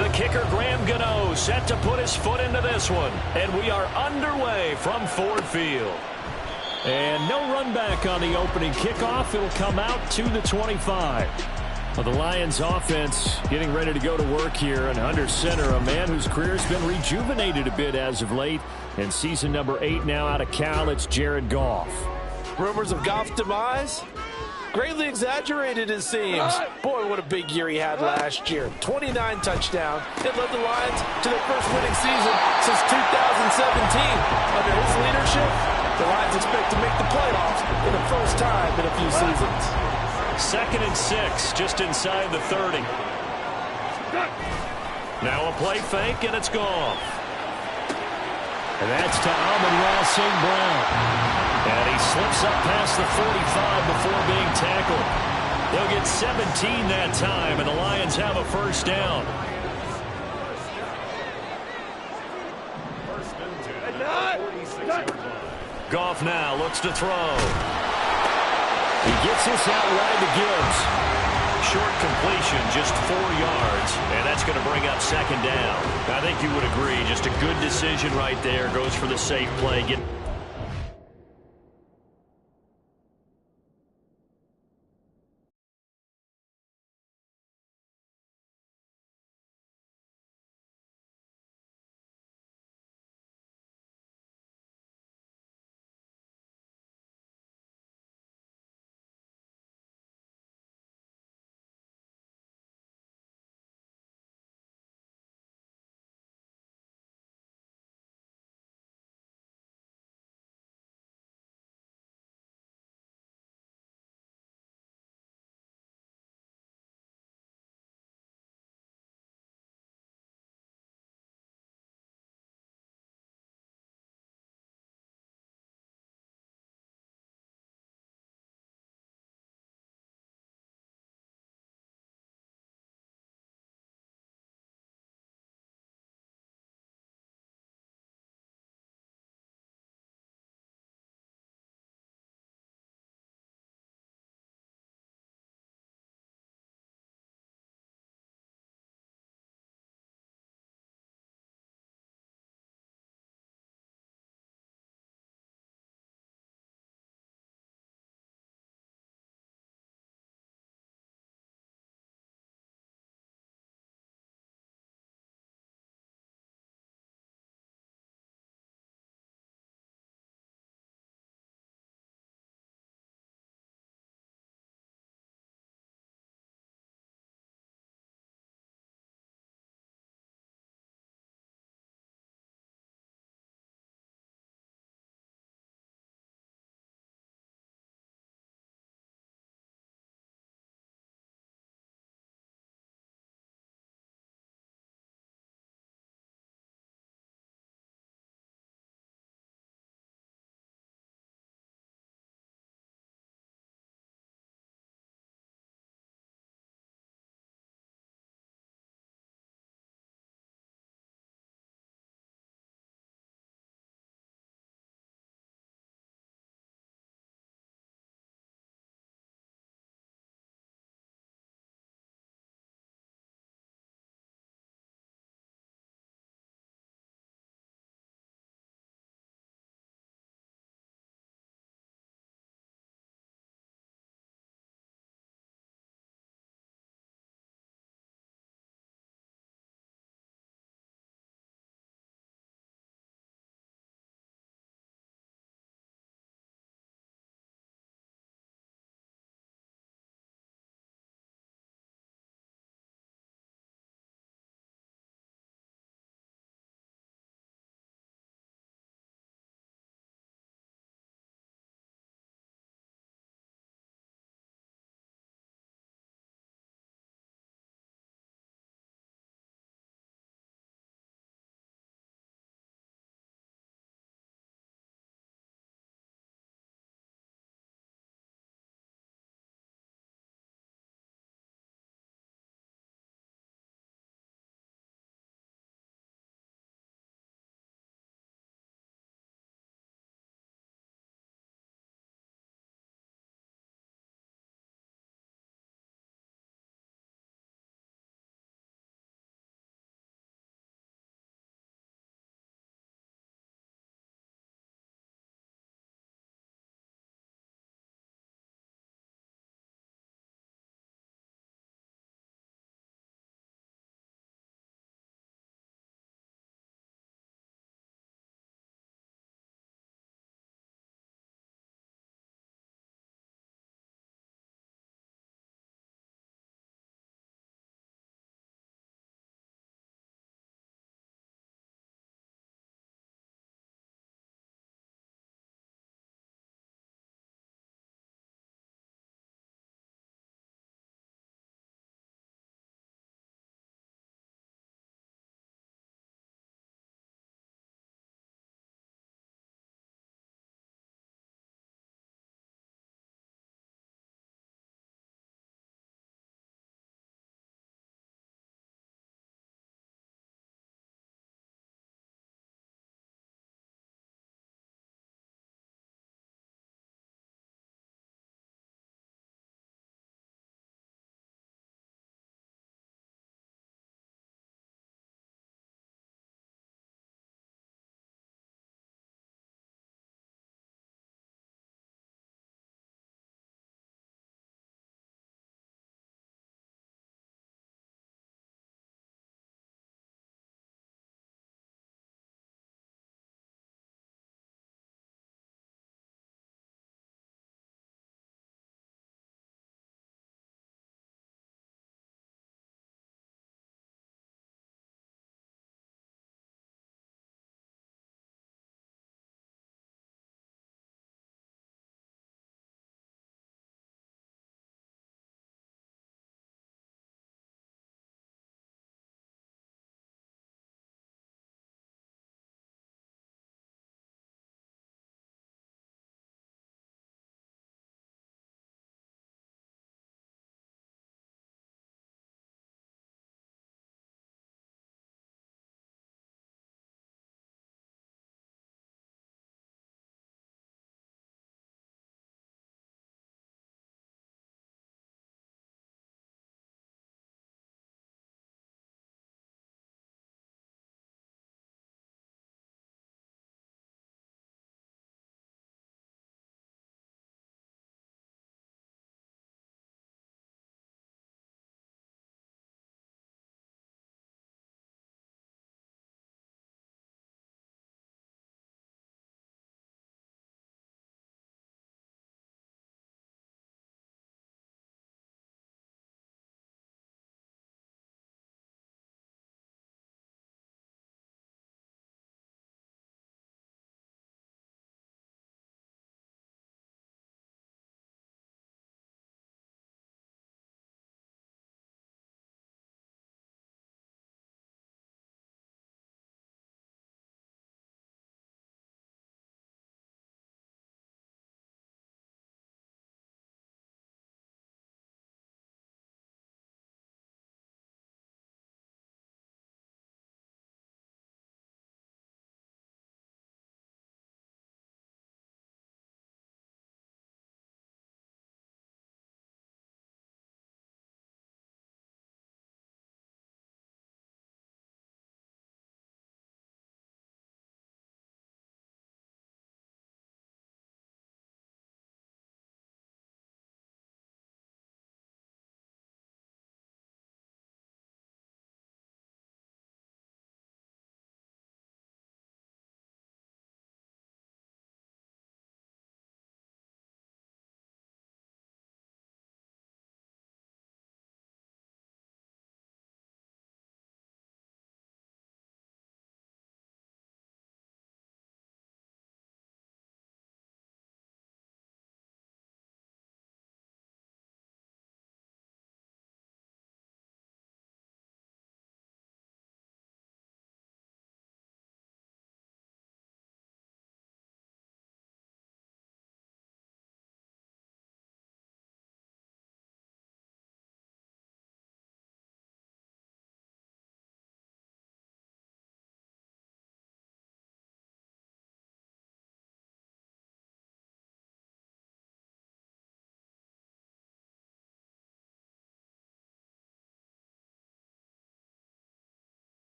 The kicker, Graham Gano, set to put his foot into this one. And we are underway from Ford Field. And no run back on the opening kickoff. It'll come out to the 25. Well, the Lions offense getting ready to go to work here. And under center, a man whose career has been rejuvenated a bit as of late. And season number 8 now out of Cal, it's Jared Goff. Rumors of Goff's demise? Greatly exaggerated, it seems. Boy, what a big year he had last year. 29 touchdowns. It led the Lions to their first winning season since 2017. Under his leadership, the Lions expect to make the playoffs for the first time in a few seasons. 2nd and 6, just inside the 30. Now a play fake, and it's gone. And that's to Amon-Ra St. Brown. And he slips up past the 45 before being tackled. They'll get 17 that time, and the Lions have a first down. Goff now looks to throw. He gets this out wide to Gibbs. Short completion, just 4 yards, and that's going to bring up 2nd down. I think you would agree, just a good decision right there. Goes for the safe play.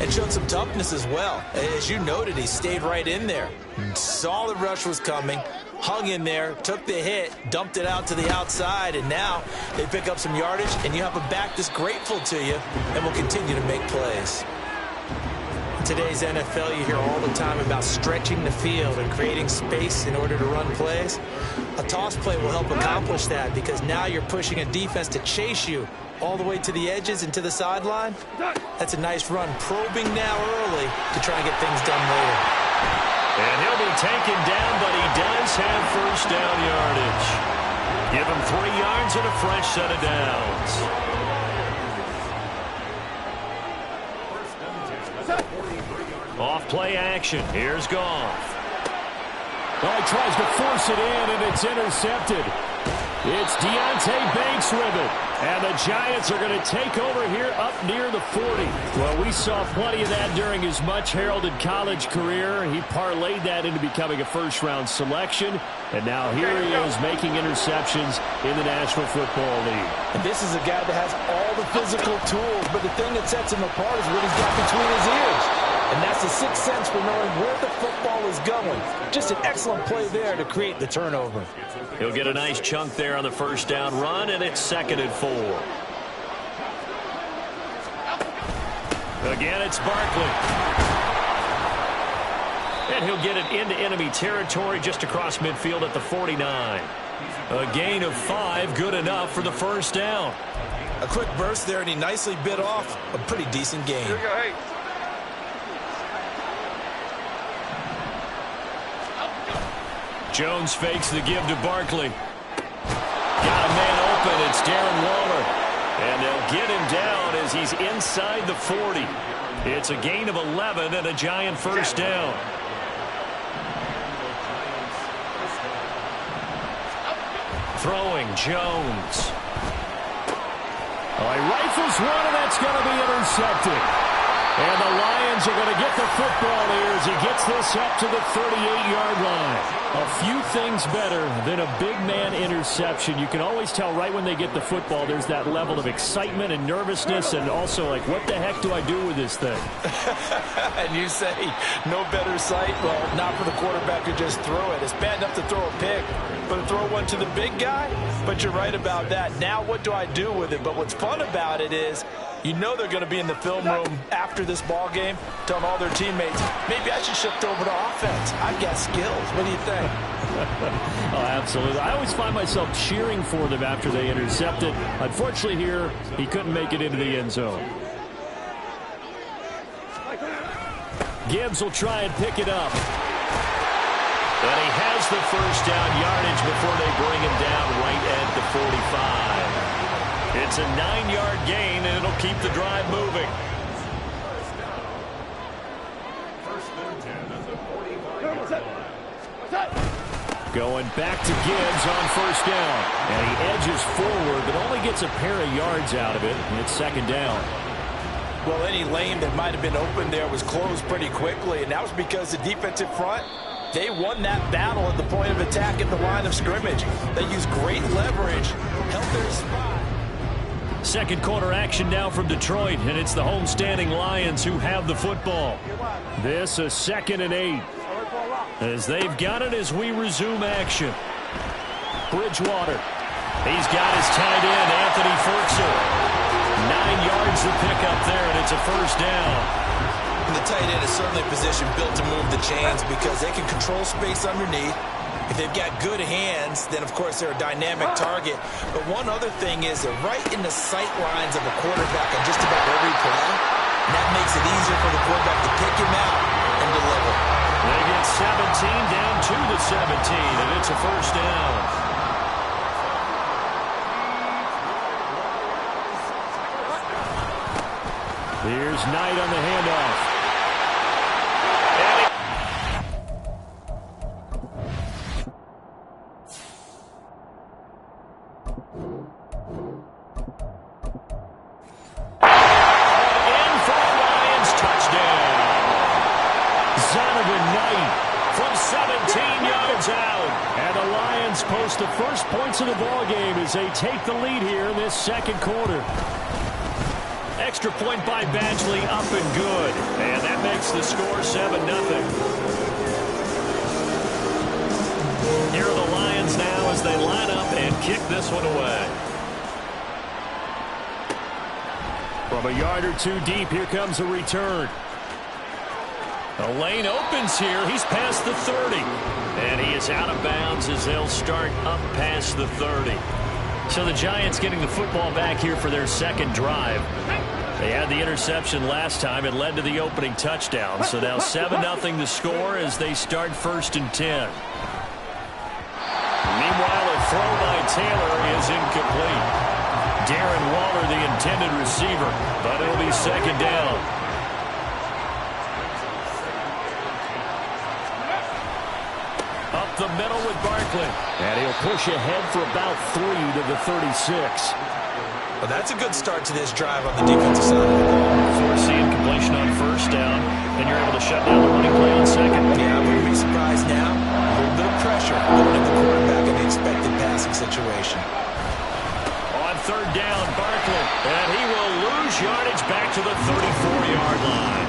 And showed some toughness as well. As you noted, he stayed right in there. Saw the rush was coming, hung in there, took the hit, dumped it out to the outside, and now they pick up some yardage, and you have a back that's grateful to you and will continue to make plays. In today's NFL, you hear all the time about stretching the field and creating space in order to run plays. A toss play will help accomplish that because now you're pushing a defense to chase you all the way to the edges and to the sideline. That's a nice run, probing now early to try and get things done later. And he'll be taken down, but he does have first down yardage. Give him 3 yards and a fresh set of downs. Off play action. Here's Goff. Well, he tries to force it in, and it's intercepted. It's Deonte Banks with it. And the Giants are going to take over here up near the 40. Well, we saw plenty of that during his much-heralded college career. He parlayed that into becoming a first-round selection. And now here he is making interceptions in the National Football League. And this is a guy that has all the physical tools, but the thing that sets him apart is what he's got between his ears. And that's the sixth sense for knowing where the football is going. Just an excellent play there to create the turnover. He'll get a nice chunk there on the first down run, and it's 2nd and 4. Again, it's Barkley. And he'll get it into enemy territory just across midfield at the 49. A gain of 5, good enough for the first down. A quick burst there, and he nicely bit off a pretty decent gain. Here we go, hey. Jones fakes the give to Barkley. Got a man open. It's Darren Waller. And they'll get him down as he's inside the 40. It's a gain of 11 and a Giant first down. Throwing Jones. Oh, he rifles one, and that's going to be intercepted. And the Lions are going to get the football here as he gets this up to the 38-yard line. A few things better than a big man interception. You can always tell right when they get the football, there's that level of excitement and nervousness, and also like, what the heck do I do with this thing? And you say, no better sight? Well, not for the quarterback to just throw it. It's bad enough to throw a pick, but to throw one to the big guy? But you're right about that. Now what do I do with it? But what's fun about it is, you know they're going to be in the film room after this ball game, telling all their teammates, maybe I should shift over to offense. I've got skills. What do you think? Oh, absolutely. I always find myself cheering for them after they intercept it. Unfortunately here, he couldn't make it into the end zone. Gibbs will try and pick it up. And he has the first down yardage before they bring him down right at the 45. It's a 9-yard gain, and it'll keep the drive moving. Going back to Gibbs on first down. And he edges forward, but only gets a pair of yards out of it. And it's 2nd down. Well, any lane that might have been open there was closed pretty quickly, and that was because the defensive front, they won that battle at the point of attack at the line of scrimmage. They used great leverage, held their spot. Second quarter action now from Detroit, and it's the homestanding Lions who have the football. This is 2nd and 8. As they've got it as we resume action. Bridgewater. He's got his tight end, Anthony Ferguson. 9 yards to pick up there, and it's a first down. And the tight end is certainly a position built to move the chains because they can control space underneath. If they've got good hands, then, of course, they're a dynamic target. But one other thing is they're right in the sight lines of a quarterback on just about every play. And that makes it easier for the quarterback to pick him out and deliver. They get 17 down to the 17, and it's a first down. Here's Knight on the handoff. Post the first points of the ball game as they take the lead here in this second quarter. Extra point by Badgley, up and good. And that makes the score 7-0. Here are the Lions now as they line up and kick this one away. From a yard or two deep, here comes a return. The lane opens here. He's past the 30. And he is out of bounds as they'll start up past the 30. So the Giants getting the football back here for their second drive. They had the interception last time. It led to the opening touchdown. So now 7-0 the score as they start 1st and 10. Meanwhile, a throw by Taylor is incomplete. Darren Waller, the intended receiver, but it'll be 2nd down. Up the middle with Barkley. And he'll push ahead for about 3 to the 36. Well, that's a good start to this drive on the defensive side of the ball. Forcing completion on 1st down, and you're able to shut down the running play on 2nd. Yeah, I wouldn't be surprised now. A little bit of pressure going at the quarterback in the expected passing situation. On 3rd down, Barkley, and he will lose yardage back to the 34-yard line.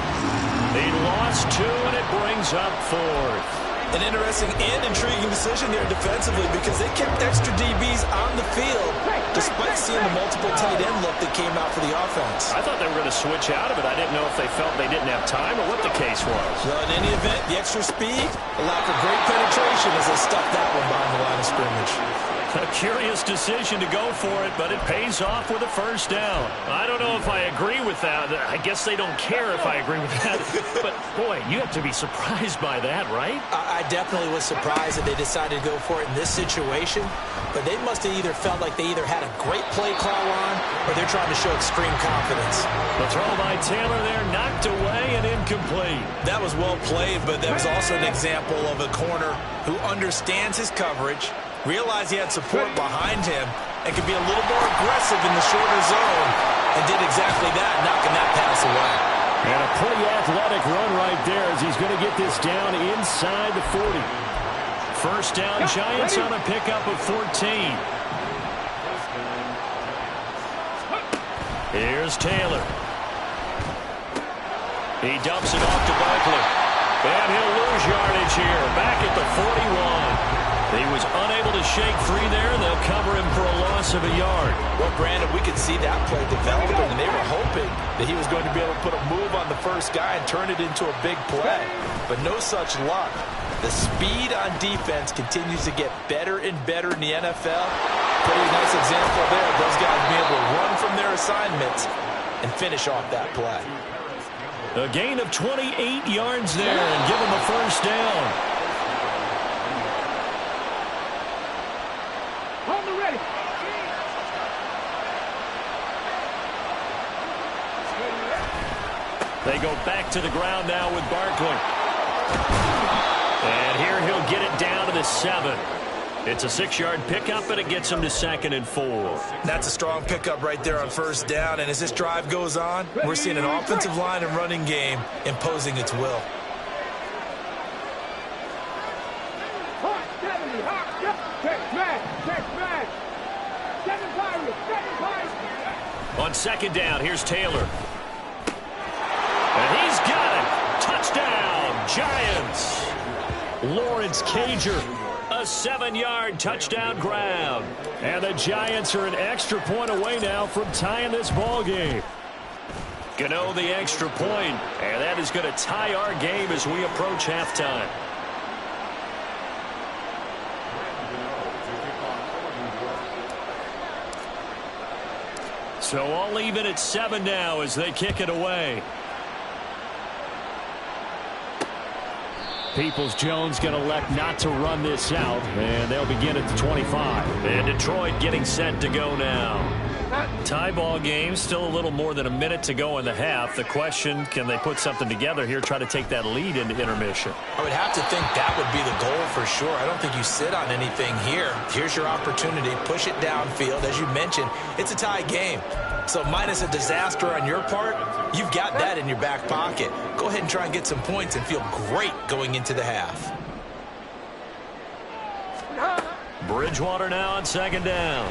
He lost 2, and it brings up 4th. An interesting and intriguing decision there defensively because they kept extra DBs on the field despite seeing the multiple tight end look that came out for the offense. I thought they were going to switch out of it. I didn't know if they felt they didn't have time or what the case was. Well, in any event, the extra speed, a lack of great penetration as they stuffed that one behind the line of scrimmage. A curious decision to go for it, but it pays off with a 1st down. I don't know if I agree with that. I guess they don't care if I agree with that. But, boy, you have to be surprised by that, right? I definitely was surprised that they decided to go for it in this situation. But they must have either felt like they either had a great play call on or they're trying to show extreme confidence. The throw by Taylor there knocked away and incomplete. That was well played, but that was also an example of a corner who understands his coverage, realized he had support behind him, and could be a little more aggressive in the shorter zone, and did exactly that, knocking that pass away. And a pretty athletic run right there as he's going to get this down inside the 40. 1st down, Giants on a pickup of 14. Here's Taylor. He dumps it off to Barkley. And he'll lose yardage here, back at the 41. He was unable to shake free there, and they'll cover him for a loss of a yard. Well, Brandon, we could see that play developing, and they were hoping that he was going to be able to put a move on the first guy and turn it into a big play. But no such luck. The speed on defense continues to get better and better in the NFL. Pretty nice example there of those guys being able to run from their assignments and finish off that play. A gain of 28 yards there and give him a 1st down. They go back to the ground now with Barkley. And here he'll get it down to the 7. It's a 6-yard pickup, and it gets him to 2nd and 4. That's a strong pickup right there on 1st down. And as this drive goes on, we're seeing an offensive line and running game imposing its will. On 2nd down, here's Taylor. And he's got it. Touchdown, Giants. Lawrence Cager, a 7-yard touchdown grab. And the Giants are an extra point away now from tying this ball game. Gano the extra point, and that is going to tie our game as we approach halftime. So all even at 7 now as they kick it away. Peoples-Jones going to elect not to run this out, and they'll begin at the 25. And Detroit getting set to go now. Tie ball game, still a little more than a minute to go in the half. The question, can they put something together here, try to take that lead into intermission? I would have to think that would be the goal for sure. I don't think you sit on anything here. Here's your opportunity. Push it downfield. As you mentioned, it's a tie game. So minus a disaster on your part, you've got that in your back pocket. Go ahead and try and get some points and feel great going into the half. Bridgewater now on 2nd down.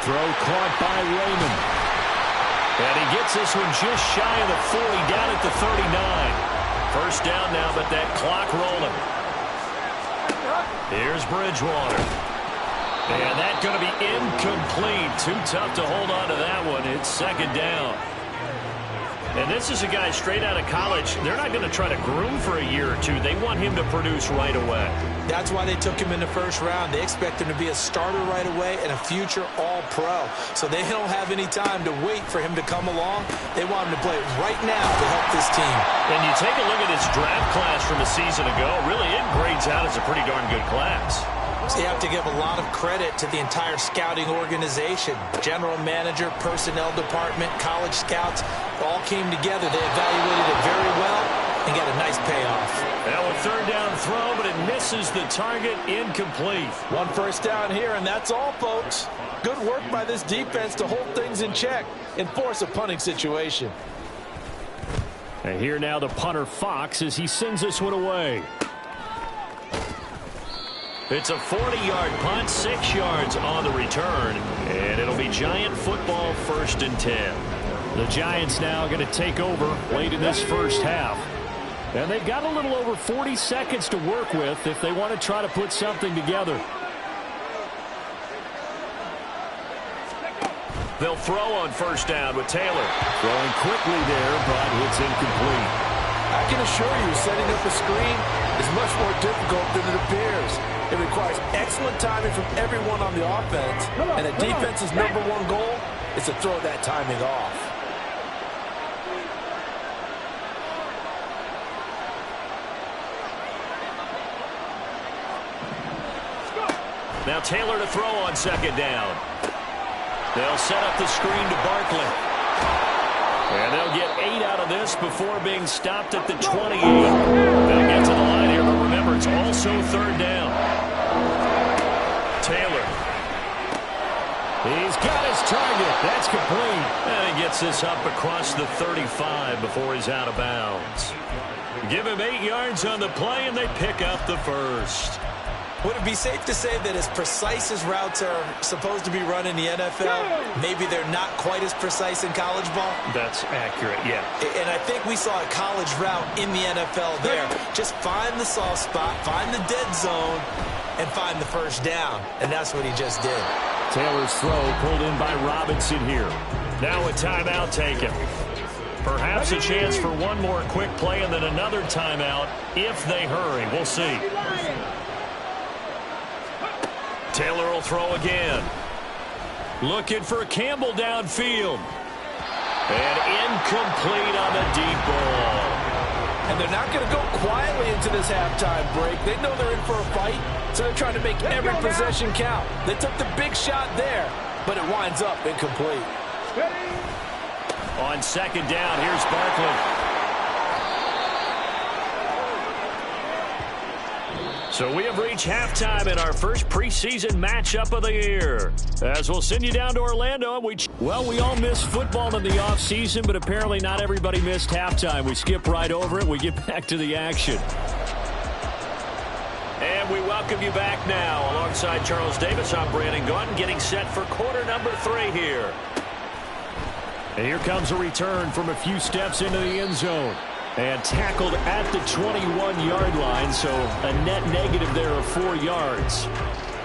Throw caught by Raymond. And he gets this one just shy of the 40, down at the 39. First down now, but that clock rolling. Here's Bridgewater. And that's going to be incomplete. Too tough to hold on to that one. It's second down. And this is a guy straight out of college. They're not going to try to groom for a year or two. They want him to produce right away. That's why they took him in the first round. They expect him to be a starter right away and a future all-pro. So they don't have any time to wait for him to come along. They want him to play right now to help this team. And you take a look at his draft class from a season ago. Really, it grades out as a pretty darn good class. So you have to give a lot of credit to the entire scouting organization. General manager, personnel department, college scouts all came together. They evaluated it very well and got a nice payoff. Now a third down throw, but it misses the target, incomplete. One first down here, and that's all, folks. Good work by this defense to hold things in check and force a punting situation. And here now the punter Fox as he sends this one away. It's a 40-yard punt, 6 yards on the return, and it'll be Giant football, 1st and 10. The Giants now going to take over late in this first half. And they've got a little over 40 seconds to work with if they want to try to put something together. They'll throw on first down with Taylor. Throwing quickly there, but it's incomplete. I can assure you, setting up a screen is much more difficult than it appears. It requires excellent timing from everyone on the offense, and the defense's #1 goal is to throw that timing off. Now Taylor to throw on second down. They'll set up the screen to Barkley. And they'll get 8 out of this before being stopped at the 28. They'll get to the line here, but remember, it's also third down. Taylor. He's got his target. That's complete. And he gets this up across the 35 before he's out of bounds. Give him 8 yards on the play, and they pick up the first. Would it be safe to say that as precise as routes are supposed to be run in the NFL, maybe they're not quite as precise in college ball? That's accurate, yeah. And I think we saw a college route in the NFL there. Just find the soft spot, find the dead zone, and find the first down. And that's what he just did. Taylor's throw pulled in by Robinson here. Now a timeout taken. Perhaps a chance for one more quick play and then another timeout if they hurry. We'll see. Taylor will throw again. Looking for Campbell downfield. And incomplete on the deep ball. And they're not going to go quietly into this halftime break. They know they're in for a fight, so they're trying to make every possession count. They took the big shot there, but it winds up incomplete. On second down, here's Barkley. So we have reached halftime in our first preseason matchup of the year. As we'll send you down to Orlando. Well, we all missed football in the offseason, but apparently not everybody missed halftime. We skip right over it. We get back to the action. And we welcome you back now. Alongside Charles Davis, I'm Brandon Gaudin, getting set for quarter number 3 here. And here comes a return from a few steps into the end zone. And tackled at the 21-yard line, so a net negative there of 4 yards.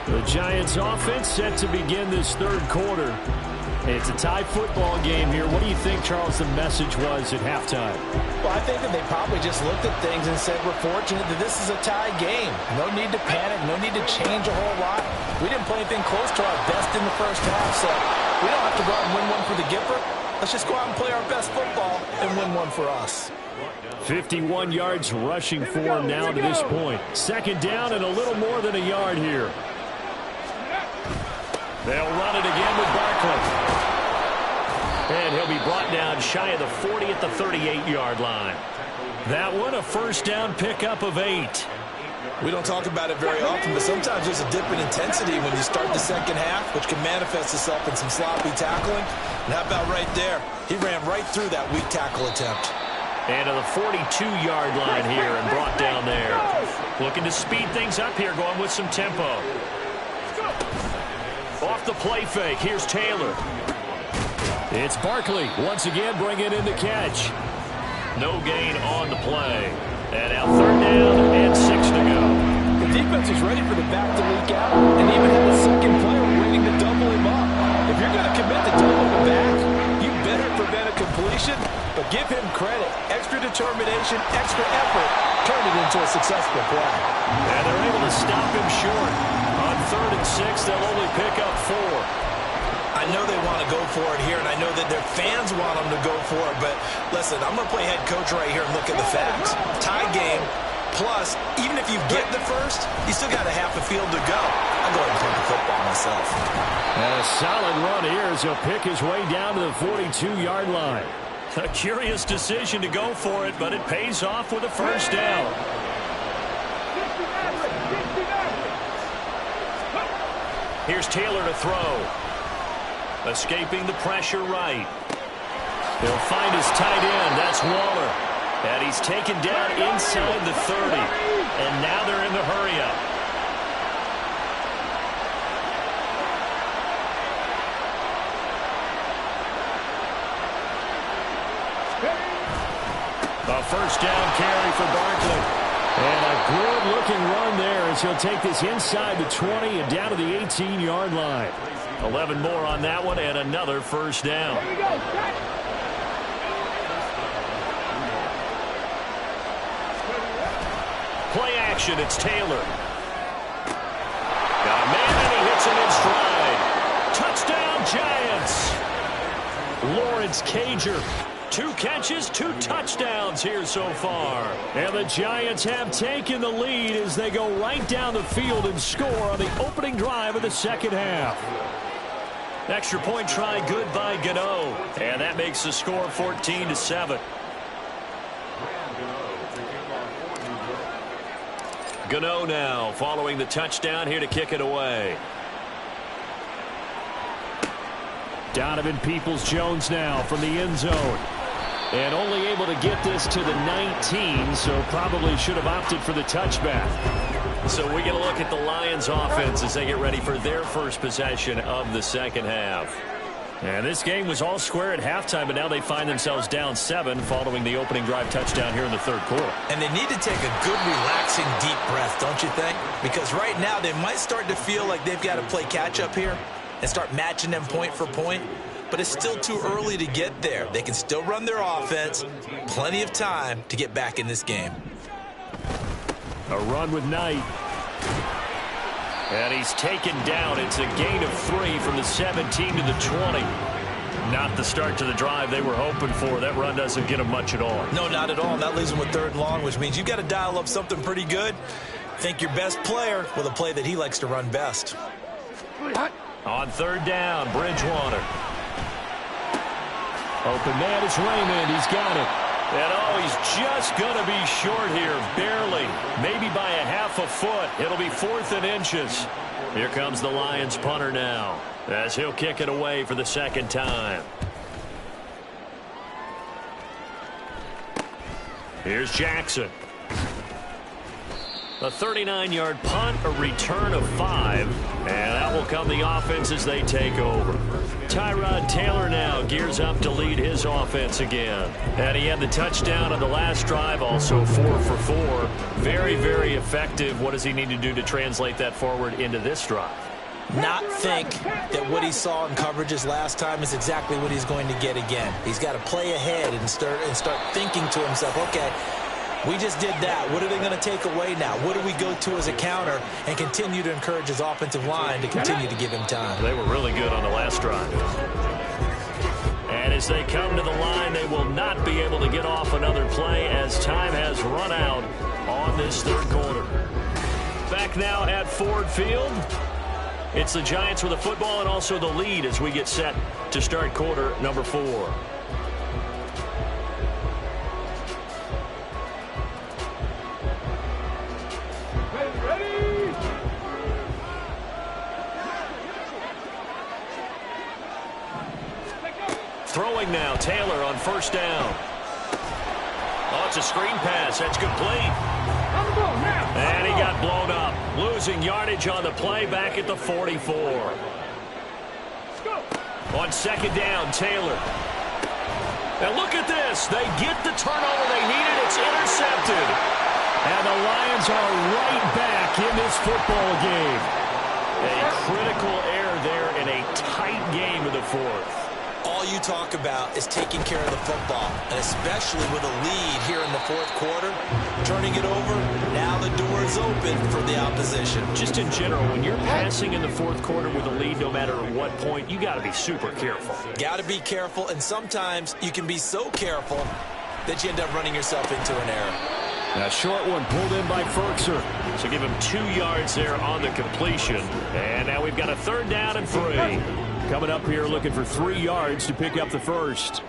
The Giants offense set to begin this third quarter. It's a tie football game here. What do you think, Charles, the message was at halftime? Well, I think that they probably just looked at things and said, we're fortunate that this is a tie game. No need to panic, no need to change a whole lot. We didn't play anything close to our best in the first half, so we don't have to go out and win one for the Gipper. Let's just go out and play our best football and win one for us. 51 yards rushing for him now to this point. Second down and a little more than a yard here. They'll run it again with Barkley. And he'll be brought down shy of the 40 at the 38-yard line. That one, a first down pickup of 8. We don't talk about it very often, but sometimes there's a dip in intensity when you start the second half, which can manifest itself in some sloppy tackling. And how about right there? He ran right through that weak tackle attempt. And to the 42-yard line here and brought down there. Looking to speed things up here, going with some tempo. Off the play fake, here's Taylor. It's Barkley once again bringing in the catch. No gain on the play. And now third down and 6 to go. The defense is ready for the back to leak out and even had a second player waiting to double him up. If you're going to commit to double the back, you better prevent a completion, but give him credit. Extra determination, extra effort, turn it into a successful play. And they're able to stop him short. On 3rd and 6, they'll only pick up 4. I know they want to go for it here, and I know that their fans want them to go for it, but listen, I'm going to play head coach right here and look at the facts. Tie game, plus, even if you get the first, you still got a half a field to go. I'll go ahead and punt the football myself. And a solid run here as he'll pick his way down to the 42-yard line. A curious decision to go for it, but it pays off with a first down. Here's Taylor to throw. Escaping the pressure right. He'll find his tight end. That's Waller. And he's taken down inside the 30. And now they're in the hurry-up. A first down carry for Barkley. And a good-looking run there as he'll take this inside the 20 and down to the 18-yard line. 11 more on that one and another first down. Play action, it's Taylor. Got a man and he hits him in stride. Touchdown Giants. Lawrence Cager. 2 catches, 2 touchdowns here so far. And the Giants have taken the lead as they go right down the field and score on the opening drive of the second half. Extra point try good by Gano. And that makes the score 14-7. Gano now following the touchdown here to kick it away. Donovan Peoples-Jones now from the end zone. And only able to get this to the 19, so probably should have opted for the touchback. So we get a look at the Lions offense as they get ready for their first possession of the second half. And this game was all square at halftime, but now they find themselves down 7 following the opening drive touchdown here in the third quarter. And they need to take a good, relaxing, deep breath, don't you think? Because right now they might start to feel like they've got to play catch-up here and start matching them point for point. But it's still too early to get there. They can still run their offense. Plenty of time to get back in this game. A run with Knight. And he's taken down. It's a gain of 3 from the 17 to the 20. Not the start to the drive they were hoping for. That run doesn't get them much at all. No, not at all. And that leaves them with 3rd and long, which means you've got to dial up something pretty good. Think your best player with a play that he likes to run best. On 3rd down, Bridgewater. Open man is Raymond. He's got it. And oh, he's just going to be short here, barely. Maybe by a half a foot. It'll be 4th and inches. Here comes the Lions punter now as he'll kick it away for the second time. Here's Jackson. A 39-yard punt, a return of 5. And that will come the offense as they take over. Tyrod Taylor now gears up to lead his offense again. And he had the touchdown on the last drive, also 4 for 4. Very, very effective. What does he need to do to translate that forward into this drive? Not think that what he saw in coverages last time is exactly what he's going to get again. He's got to play ahead and start thinking to himself, okay, we just did that. What are they going to take away now? What do we go to as a counter? And continue to encourage his offensive line to continue to give him time. They were really good on the last drive. And as they come to the line, they will not be able to get off another play as time has run out on this third quarter. Back now at Ford Field. It's the Giants with the football and also the lead as we get set to start quarter number 4. Throwing now, Taylor on 1st down. Oh, it's a screen pass. That's complete. And he got blown up. Losing yardage on the play back at the 44. On second down, Taylor. And look at this. They get the turnover they needed. It's intercepted. And the Lions are right back in this football game. A critical error there in a tight game in the fourth. All you talk about is taking care of the football, and especially with a lead here in the fourth quarter, turning it over, now the door is open for the opposition. Just in general, when you're passing in the fourth quarter with a lead, no matter at what point, you got to be super careful. Got to be careful, and sometimes you can be so careful that you end up running yourself into an error. A short one pulled in by Ferkser. So give him 2 yards there on the completion. And now we've got a 3rd down and 3. Coming up here looking for 3 yards to pick up the first.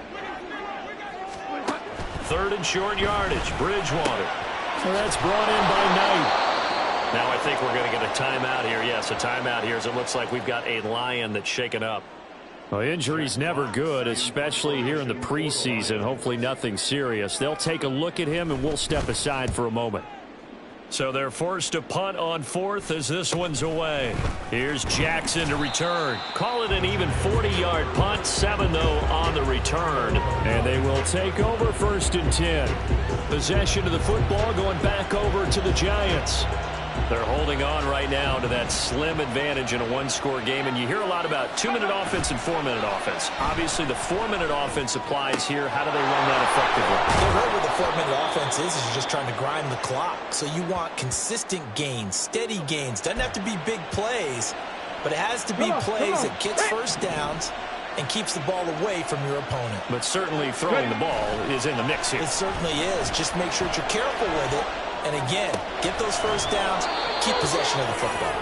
3rd and short yardage. Bridgewater. So that's brought in by Knight. Now I think we're going to get a timeout here. Yes, a timeout here as it looks like we've got a Lion that's shaken up. Well, injury's never good, especially here in the preseason. Hopefully nothing serious. They'll take a look at him, and we'll step aside for a moment. So they're forced to punt on 4th as this one's away. Here's Jackson to return. Call it an even 40-yard punt. 7, though, on the return. And they will take over 1st and 10. Possession of the football going back over to the Giants. They're holding on right now to that slim advantage in a one-score game. And you hear a lot about 2-minute offense and 4-minute offense. Obviously, the 4-minute offense applies here. How do they run that effectively? The way with the 4-minute offense is you're just trying to grind the clock. So you want consistent gains, steady gains. Doesn't have to be big plays, but it has to be plays that gets first downs and keeps the ball away from your opponent. But certainly throwing the ball is in the mix here. It certainly is. Just make sure that you're careful with it. And again, get those first downs, keep possession of the football.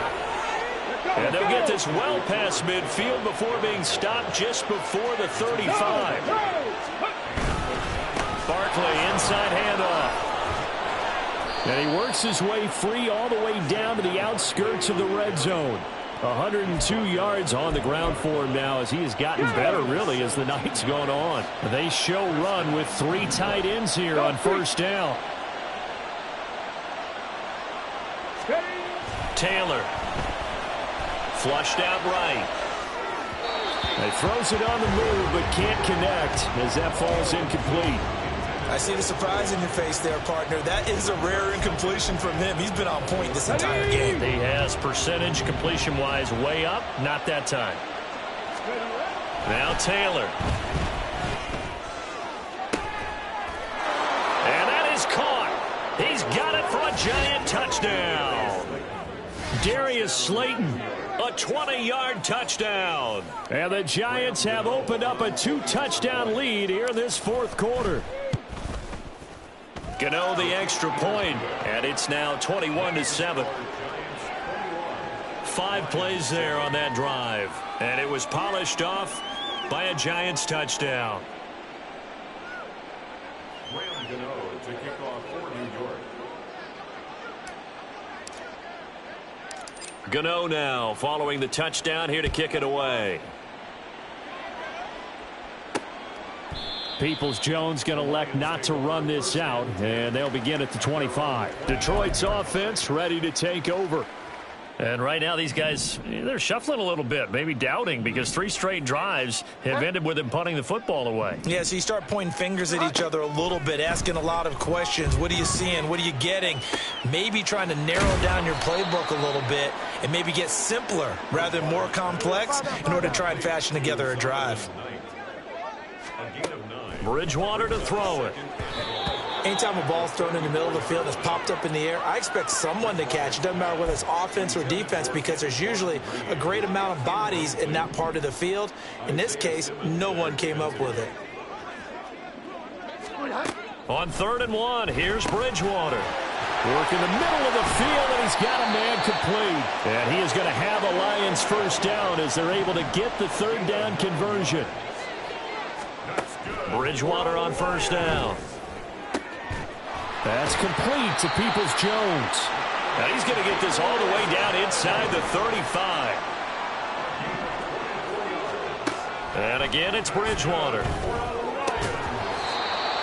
And they'll get this well past midfield before being stopped just before the 35. Barkley inside handoff. And he works his way free all the way down to the outskirts of the red zone. 102 yards on the ground for him now as he has gotten better, really, as the night's gone on. They show run with 3 tight ends here on 1st down. Taylor. Flushed out right. He throws it on the move but can't connect as that falls incomplete. I see the surprise in your face there, partner. That is a rare incompletion from him. He's been on point this entire game. He has percentage completion-wise way up. Not that time. Now Taylor. And that is caught. He's got it for a Giant touchdown. Darius Slayton, a 20-yard touchdown. And the Giants have opened up a 2-touchdown lead here in this fourth quarter. Gano the extra point, and it's now 21-7. 5 plays there on that drive, and it was polished off by a Giants touchdown. Gano to kick off for New York. Gano now following the touchdown here to kick it away. Peoples-Jones going to elect not to run this out, and they'll begin at the 25. Detroit's offense ready to take over. And right now these guys, they're shuffling a little bit, maybe doubting, because 3 straight drives have ended with them punting the football away. Yeah, so you start pointing fingers at each other a little bit, asking a lot of questions. What are you seeing? What are you getting? Maybe trying to narrow down your playbook a little bit and maybe get simpler rather than more complex in order to try and fashion together a drive. Bridgewater to throw it. Anytime a ball's thrown in the middle of the field and it's popped up in the air, I expect someone to catch. It doesn't matter whether it's offense or defense, because there's usually a great amount of bodies in that part of the field. In this case, no one came up with it. On 3rd and 1, here's Bridgewater. Work in the middle of the field, and he's got a man complete. And he is going to have a Lions first down as they're able to get the 3rd down conversion. Bridgewater on 1st down. That's complete to Peoples-Jones. Now he's going to get this all the way down inside the 35. And again, it's Bridgewater.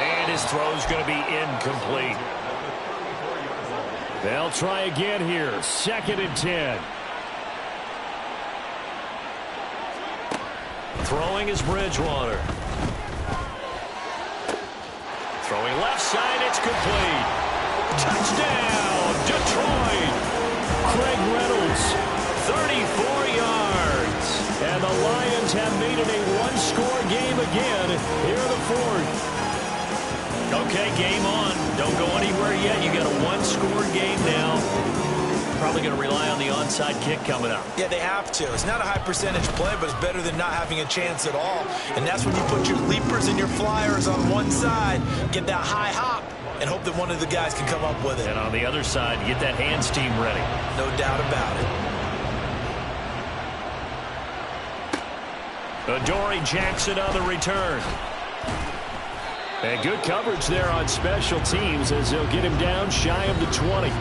And his throw's going to be incomplete. They'll try again here. 2nd and 10. Throwing is Bridgewater. Throwing left side, it's complete. Touchdown, Detroit. Craig Reynolds, 34 yards. and the Lions have made it a one-score game again here in the fourth. Okay, game on. Don't go anywhere yet. You got a one-score game now. Probably going to rely on the onside kick coming up. Yeah, they have to. It's not a high percentage play, but it's better than not having a chance at all. And that's when you put your leapers and your flyers on one side, get that high hop, and hope that one of the guys can come up with it. And on the other side, get that hands team ready. No doubt about it. Adoree Jackson on the return. And good coverage there on special teams as they'll get him down shy of the 20.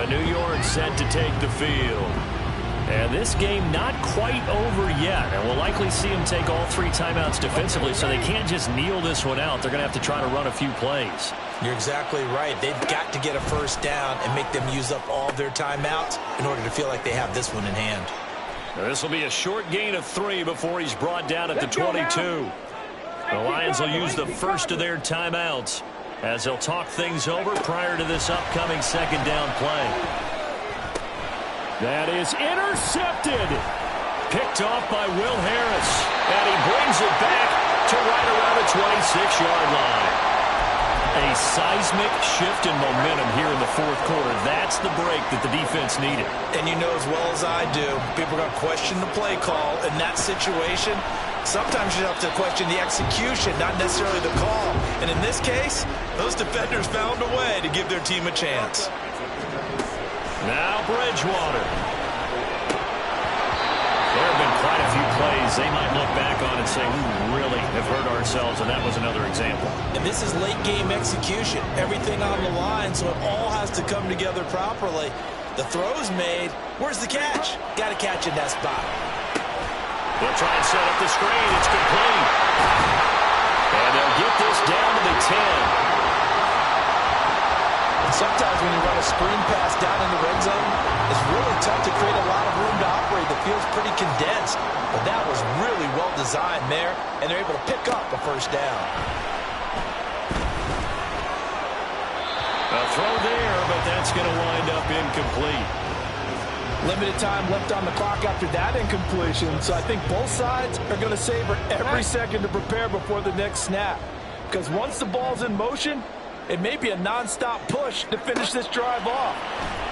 New York set to take the field. And this game not quite over yet. And we'll likely see them take all three timeouts defensively, so they can't just kneel this one out. They're going to have to try to run a few plays. You're exactly right. They've got to get a first down and make them use up all their timeouts in order to feel like they have this one in hand. This will be a short gain of 3 before he's brought down at the 22. The Lions will use the first of their timeouts as they'll talk things over prior to this upcoming second down play. That is intercepted. Picked off by Will Harris. And he brings it back to right around the 26-yard line. A seismic shift in momentum here in the fourth quarter. That's the break that the defense needed. And you know as well as I do, people are going to question the play call in that situation. Sometimes you have to question the execution, not necessarily the call. And in this case, those defenders found a way to give their team a chance. Now Bridgewater. There have been quite a few plays they might look back on and say, we really have hurt ourselves, and that was another example. And this is late game execution. Everything on the line, so it all has to come together properly. The throw's made. Where's the catch? Got to catch in that spot. They'll try and set up the screen. It's complete. And they'll get this down to the 10. Sometimes when you run a screen pass down in the red zone, it's really tough to create a lot of room to operate. The field's pretty condensed. But that was really well designed there, and they're able to pick up a first down. A throw there, but that's going to wind up incomplete. Limited time left on the clock after that incompletion, so I think both sides are going to savor every second to prepare before the next snap. Because once the ball's in motion, it may be a non-stop push to finish this drive off.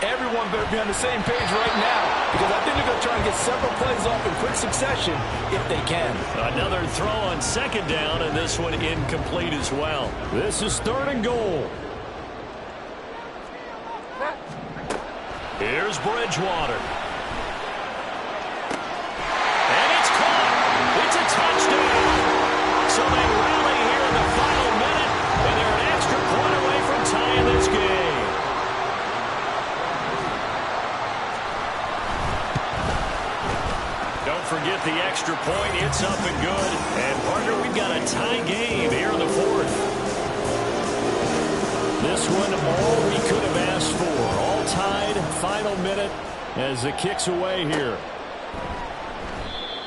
Everyone better be on the same page right now, because I think they're going to try and get several plays off in quick succession if they can. Another throw on second down, and this one incomplete as well. This is 3rd and goal. Here's Bridgewater. And it's caught. It's a touchdown. So they rally here in the final minute, and they're an extra point away from tying this game. Don't forget the extra point. It's up and good. And, partner, we've got a tie game here in the fourth. This one all we could have asked for. All tied, final minute as the kick's away here.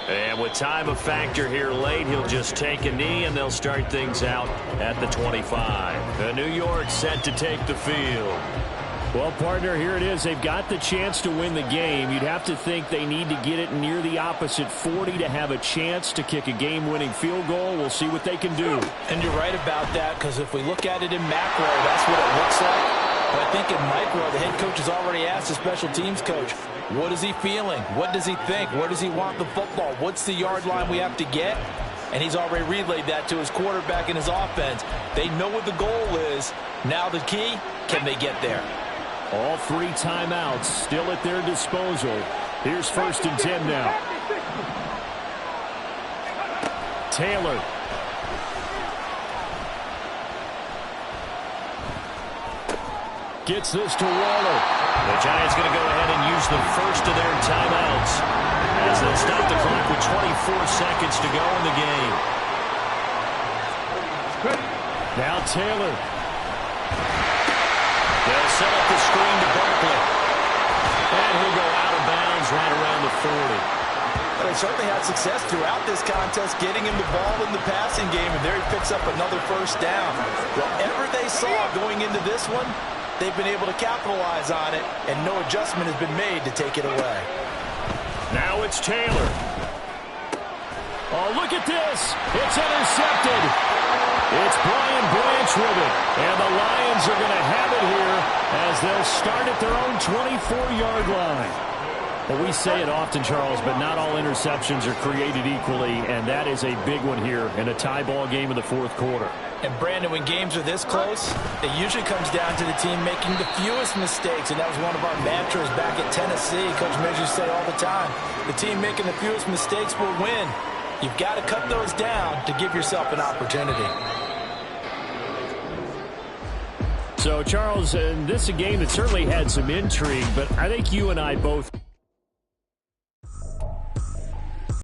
And with time a factor here late, he'll just take a knee and they'll start things out at the 25. The New York set to take the field. Well, partner, here it is. They've got the chance to win the game. You'd have to think they need to get it near the opposite 40 to have a chance to kick a game-winning field goal. We'll see what they can do. And you're right about that, because if we look at it in macro, that's what it looks like. But I think in micro, the head coach has already asked the special teams coach, what is he feeling? What does he think? Where does he want the football? What's the yard line we have to get? And he's already relayed that to his quarterback and his offense. They know what the goal is. Now the key, can they get there? All three timeouts still at their disposal. Here's 1st and 10 now. Taylor. Gets this to Waller. The Giants going to go ahead and use the first of their timeouts as they'll stop the clock with 24 seconds to go in the game. Now Taylor. They'll set up the screen to Barkley. And he'll go out of bounds right around the 40. But I certainly had success throughout this contest, getting him the ball in the passing game, and there he picks up another first down. Whatever they saw going into this one, they've been able to capitalize on it, and no adjustment has been made to take it away. Now it's Taylor. Oh, look at this. It's intercepted. It's Brian Branch with it. And the Lions are going to have it here as they'll start at their own 24-yard line. Well, we say it often, Charles, but not all interceptions are created equally, and that is a big one here in a tie ball game in the fourth quarter. And, Brandon, when games are this close, it usually comes down to the team making the fewest mistakes, and that was one of our mantras back at Tennessee. Coach Mills used to say all the time, the team making the fewest mistakes will win. You've got to cut those down to give yourself an opportunity. So, Charles, this is a game that certainly had some intrigue, but I think you and I both